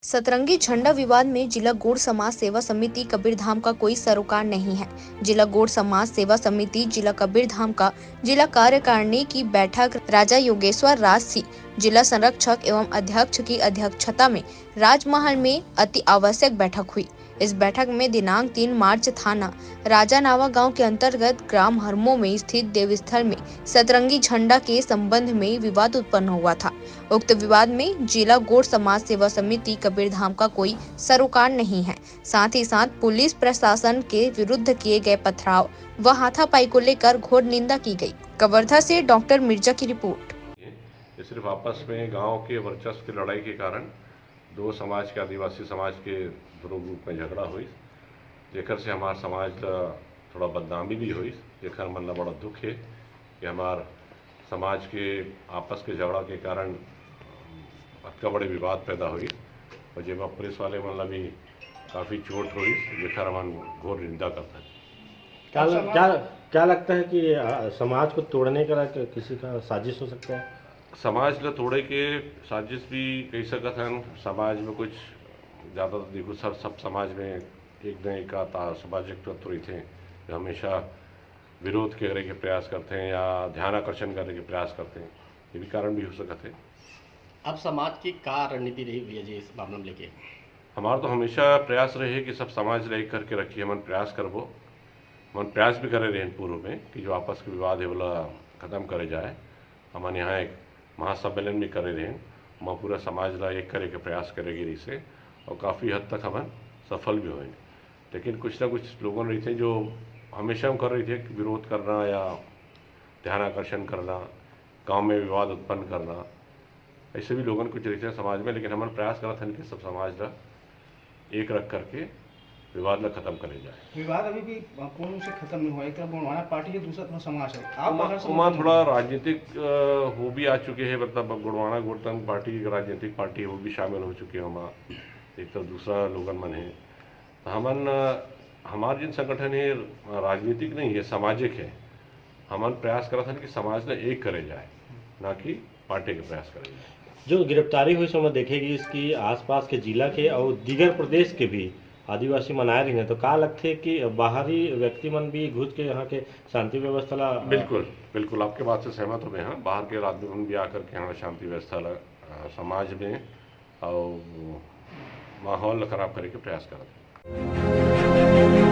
सतरंगी झंडा विवाद में जिला गौड़ समाज सेवा समिति कबीरधाम का कोई सरोकार नहीं है। जिला गौड़ समाज सेवा समिति जिला कबीरधाम का जिला कार्यकारिणी की बैठक राजा योगेश्वर राज सिंह जिला संरक्षक एवं अध्यक्ष की अध्यक्षता में राजमहल में अति आवश्यक बैठक हुई। इस बैठक में दिनांक 3 मार्च थाना राजानावा गांव के अंतर्गत ग्राम हरमो में स्थित देवस्थल में सतरंगी झंडा के संबंध में विवाद उत्पन्न हुआ था। उक्त विवाद में जिला गौड़ समाज सेवा समिति कबीरधाम का कोई सरोकार नहीं है। साथ ही साथ पुलिस प्रशासन के विरुद्ध किए गए पथराव व हाथापाई को लेकर घोर निंदा की गई। कवर्धा से डॉक्टर मिर्जा की रिपोर्ट। ये सिर्फ आपस में गांव के वर्चस्व की लड़ाई के कारण दो समाज के आदिवासी समाज के दोनों ग्रुप में झगड़ा हुई, जेकर से हमार समाज का थोड़ा बदनामी भी हुई, जेकर मन ला बड़ा दुख है कि हमार समाज के आपस के झगड़ा के कारण अतका बड़े विवाद पैदा हुई और जेमा पुलिस वाले मन ला भी काफ़ी चोट हुई, जेकर हम घोर निंदा करता है। क्या लगता है कि समाज को तोड़ने का किसी का साजिश हो सकता है? समाज ला तोड़े के साजिश भी कही सकत हन। समाज में कुछ ज़्यादा देखो सब समाज में एक न एक सामाजिक तत्व रहते हैं जो हमेशा विरोध करे के प्रयास करते हैं या ध्यान आकर्षण करने के प्रयास करते हैं। ये भी कारण भी हो सकते हैं। अब समाज की क्या रणनीति रही भैया जी इस मामले में लेके? हमारा तो हमेशा प्रयास रहे कि सब समाज ले करके रखिए, हम प्रयास करबो, हम प्रयास भी करे रहे पूर्व में कि जो आपस के विवाद है बोला ख़त्म करे जाए। हमारे यहाँ एक महासम्मेलन भी करे रहे, वहाँ पूरा समाज ला एक करे के प्रयास करेगी इसे और काफ़ी हद तक हम सफल भी हुए। लेकिन कुछ ना कुछ लोगों ने रहते जो हमेशा हम कर रहे थे कि विरोध करना या ध्यान आकर्षण करना, गांव में विवाद उत्पन्न करना, ऐसे भी लोगों ने कुछ रहते हैं समाज में। लेकिन हमारा प्रयास करा था कि सब समाज ला एक रख करके विवाद ला खत्म करे जाए। विवाद अभी भी पूर्ण से खत्म नहीं हुआ। एक तरफ गुणवाना पार्टी है, दूसरा तरफ समाज है। आप वहाँ थोड़ा राजनीतिक वो भी आ चुके हैं, मतलब गुणवाना गणतंत्र पार्टी राजनीतिक पार्टी वो भी शामिल हो चुके हैं वहाँ। एक तो दूसरा लोगन मन है तो हमारे जिन संगठन है राजनीतिक नहीं है, सामाजिक है। हमन प्रयास करा था कि समाज ने एक करे जाए, ना कि पार्टी के प्रयास करे जाए। जो गिरफ्तारी हुई समय देखेगी इसकी आसपास के जिला के और दीगर प्रदेश के भी आदिवासी मनाए रही हैं, तो का लगते है कि बाहरी व्यक्ति मन भी घुस के यहाँ के शांति व्यवस्था ला? बिल्कुल आपके बात से सहमत हो मैं। हाँ, बाहर के आदमी मन भी आकर के यहाँ शांति व्यवस्था ला समाज में और माहौल खराब करे के प्रयास करते हैं।